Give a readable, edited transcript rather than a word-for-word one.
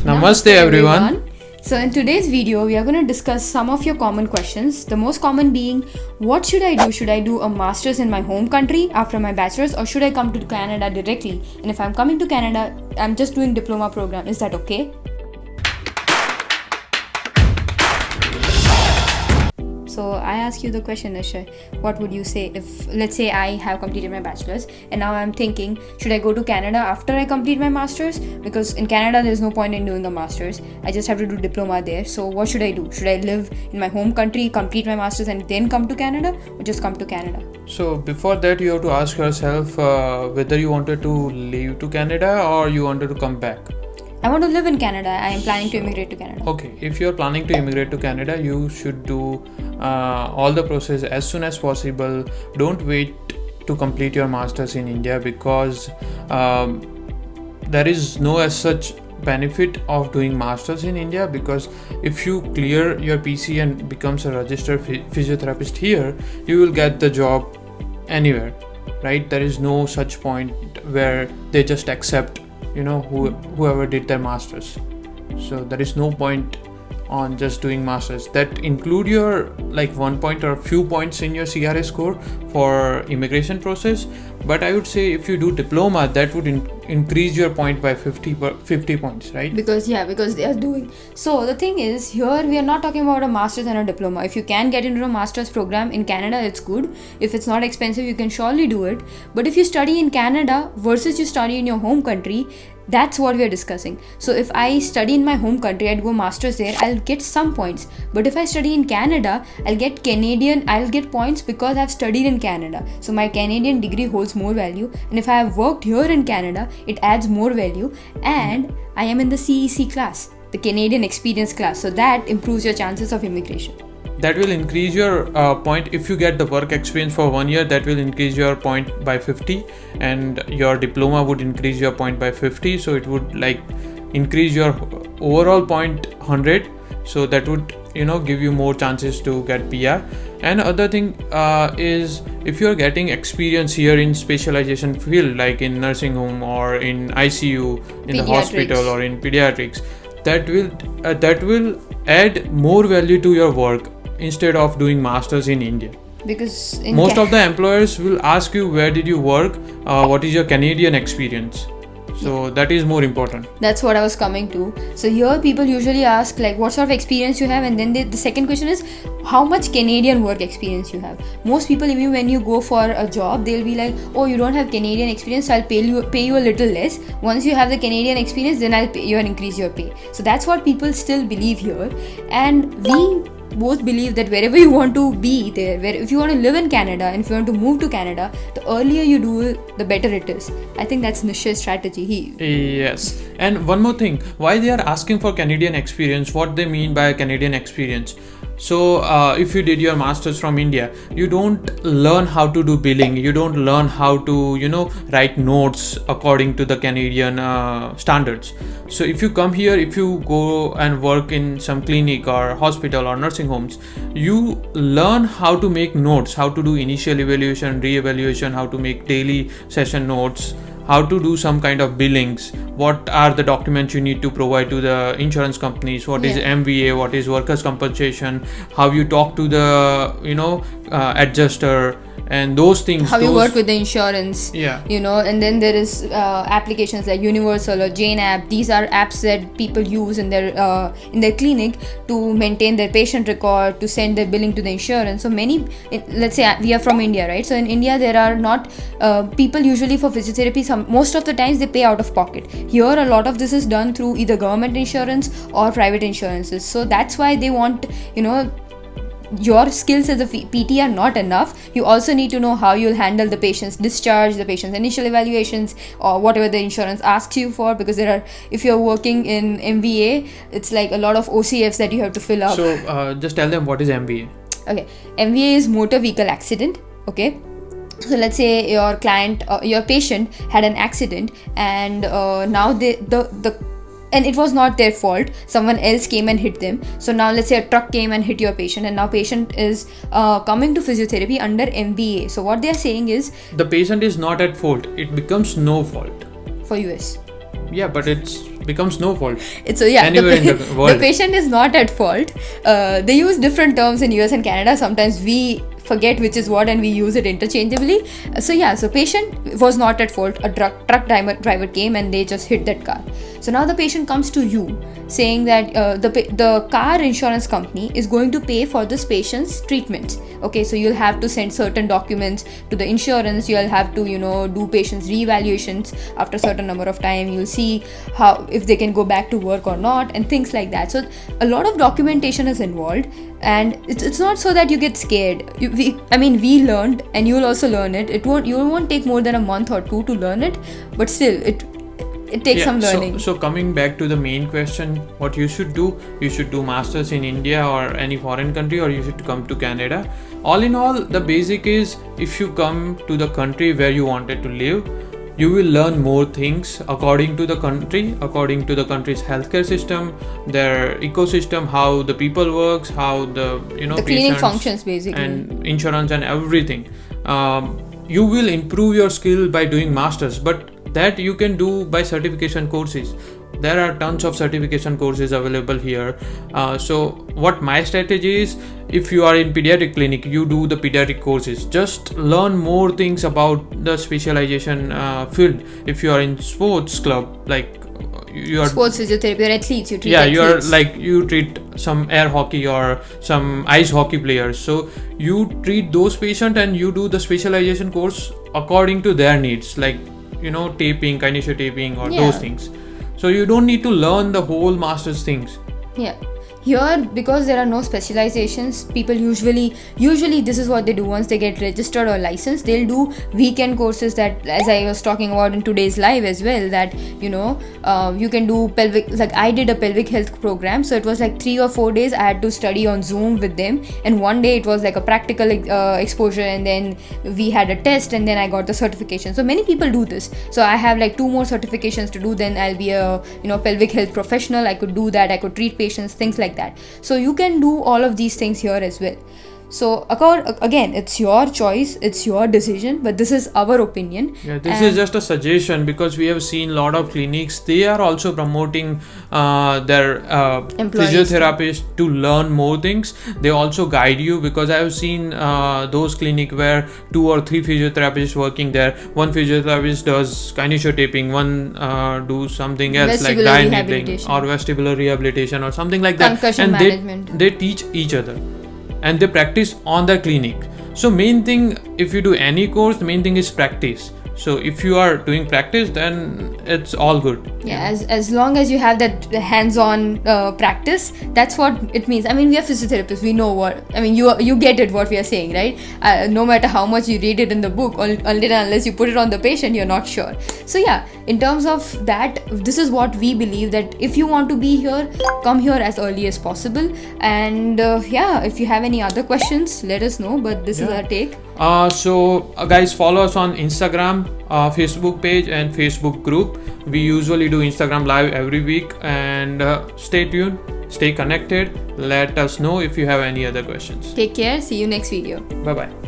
Namaste everyone. So in today's video, we are going to discuss some of your common questions. The most common being, what should I do? Should I do a master's in my home country after my bachelor's, or should I come to Canada directly? And if I'm coming to Canada, I'm just doing diploma program. Is that okay? So I ask you the question, Nishay, what would you say if, let's say I have completed my bachelor's and now I'm thinking, should I go to Canada after I complete my master's? Because in Canada, there's no point in doing a master's. I just have to do diploma there. So what should I do? Should I live in my home country, complete my master's and then come to Canada, or just come to Canada? So before that, you have to ask yourself whether you wanted to leave to Canada or you wanted to come back. I want to live in Canada. I am planning to immigrate to Canada. Okay, if you're planning to immigrate to Canada, you should do all the process as soon as possible. Don't wait to complete your masters in India, because there is no as such benefit of doing masters in India, because if you clear your PC and becomes a registered physiotherapist here, you will get the job anywhere, right? There is no such point where they just accept whoever did their masters. So there is no point on just doing masters. That include your 1 point or a few points in your CRA score for immigration process. But I would say if you do diploma, that would increase your point by 50 points, right? Because they are doing. So the thing is, here we are not talking about a master's and a diploma. If you can get into a master's program in Canada, it's good. If it's not expensive, you can surely do it. But if you study in Canada versus you study in your home country, that's what we are discussing. So if I study in my home country, I'd go master's there, I'll get some points. But if I study in Canada, I'll get points because I've studied in Canada. So my Canadian degree holds more value. And if I have worked here in Canada, it adds more value. And I am in the CEC class, the Canadian Experience class. So that improves your chances of immigration. That will increase your point. If you get the work experience for 1 year, that will increase your point by 50, and your diploma would increase your point by 50. So it would increase your overall point 100. So that would give you more chances to get PR. And other thing is, if you are getting experience here in specialization field, like in nursing home or in ICU, in the hospital or in pediatrics, that will add more value to your work instead of doing masters in India. Because most of the employers will ask you, where did you work, what is your Canadian experience. So that is more important. That's what I was coming to. So here people usually ask what sort of experience you have, and then the second question is how much Canadian work experience you have. Most people, even when you go for a job, they'll be like, oh, you don't have Canadian experience, so I'll pay you a little less. Once you have the Canadian experience, then I'll pay you and increase your pay. So that's what people still believe here, and we both believe that wherever you want to be there, if you want to live in Canada and if you want to move to Canada, the earlier you do it, the better it is. I think that's Nishay's strategy. Yes. And one more thing, why they are asking for Canadian experience, what they mean by Canadian experience. So if you did your masters from India, you don't learn how to do billing, you don't learn how to write notes according to the Canadian standards. So if you come here, if you go and work in some clinic or hospital or nursing homes, you learn how to make notes, how to do initial evaluation, re-evaluation, how to make daily session notes, how to do some kind of billings, what are the documents you need to provide to the insurance companies, what is MVA, what is workers' compensation, how you talk to the adjuster, and those things. How you work with the insurance. Yeah. And then there is applications like Universal or Jane app. These are apps that people use in their clinic to maintain their patient record, to send their billing to the insurance. So many, let's say we are from India, right? So in India, there are not people usually for physiotherapy. Most of the times they pay out of pocket. Here, a lot of this is done through either government insurance or private insurances. So that's why they want, your skills as a PT are not enough. You also need to know how you'll handle the patient's discharge, the patient's initial evaluations, or whatever the insurance asks you for, because if you're working in MVA, it's like a lot of OCFs that you have to fill up. So just tell them what is MVA. Okay, MVA is motor vehicle accident. Okay, so let's say your patient had an accident, and now and it was not their fault, someone else came and hit them. So now let's say a truck came and hit your patient, and now patient is coming to physiotherapy under MVA. So what they are saying is, the patient is not at fault, it becomes no fault for US. Yeah, but it becomes no fault. It's so yeah. Anywhere in the world. The patient is not at fault. They use different terms in US and Canada. Sometimes we forget which is what and we use it interchangeably. So patient was not at fault. A truck driver came and they just hit that car. So now the patient comes to you saying that the car insurance company is going to pay for this patient's treatment. Okay, so you'll have to send certain documents to the insurance. You'll have to do patient's reevaluations after a certain number of time. You'll see how if they can go back to work or not and things like that. So a lot of documentation is involved, and it's not so that you get scared. We learned, and you'll also learn it. You won't take more than a month or two to learn it, but still it takes some learning. So coming back to the main question, what you should do masters in India or any foreign country, or you should come to Canada. All in all, the basic is, if you come to the country where you wanted to live, you will learn more things according to the country's healthcare system, their ecosystem, how the people works, how the clinic functions basically, and insurance and everything. You will improve your skill by doing masters, but that you can do by certification courses. There are tons of certification courses available here. So what my strategy is, if you are in pediatric clinic, you do the pediatric courses. Just learn more things about the specialization field. If you are in sports club, like you are sports physiotherapy or athletes, you treat athletes. You treat some air hockey or some ice hockey players. So you treat those patients and you do the specialization course according to their needs, like taping, kinesio taping, or those things. So you don't need to learn the whole master's things. Yeah. Here, because there are no specializations, people usually this is what they do. Once they get registered or licensed, they'll do weekend courses that, as I was talking about in today's live as well, that you can do pelvic, like I did a pelvic health program. So it was like 3 or 4 days I had to study on Zoom with them, and one day it was like a practical exposure, and then we had a test, and then I got the certification. So many people do this. So I have like 2 more certifications to do, then I'll be a pelvic health professional. I could do that, I could treat patients, things like that. So you can do all of these things here as well. So again, it's your choice, it's your decision, but this is our opinion. Yeah, this is just a suggestion, because we have seen a lot of clinics, they are also promoting their physiotherapists to learn more things. They also guide you, because I have seen those clinics where 2 or 3 physiotherapists working there. One physiotherapist does kinesio taping, one do something else like dianeting or vestibular rehabilitation or something like that. Concussion management. They teach each other. And they practice on the clinic. So main thing, if you do any course, the main thing is practice. So if you are doing practice, then it's all good. Yeah, as long as you have that hands-on practice, that's what it means. We are physiotherapists. We know what. You get it what we are saying, right? No matter how much you read it in the book, unless you put it on the patient, you're not sure. So yeah, in terms of that, this is what we believe, that if you want to be here, come here as early as possible. And if you have any other questions, let us know. But this is our take. So guys, follow us on Instagram, Facebook page and Facebook group. We usually do Instagram live every week, and stay tuned, stay connected. Let us know if you have any other questions. Take care. See you next video. Bye bye.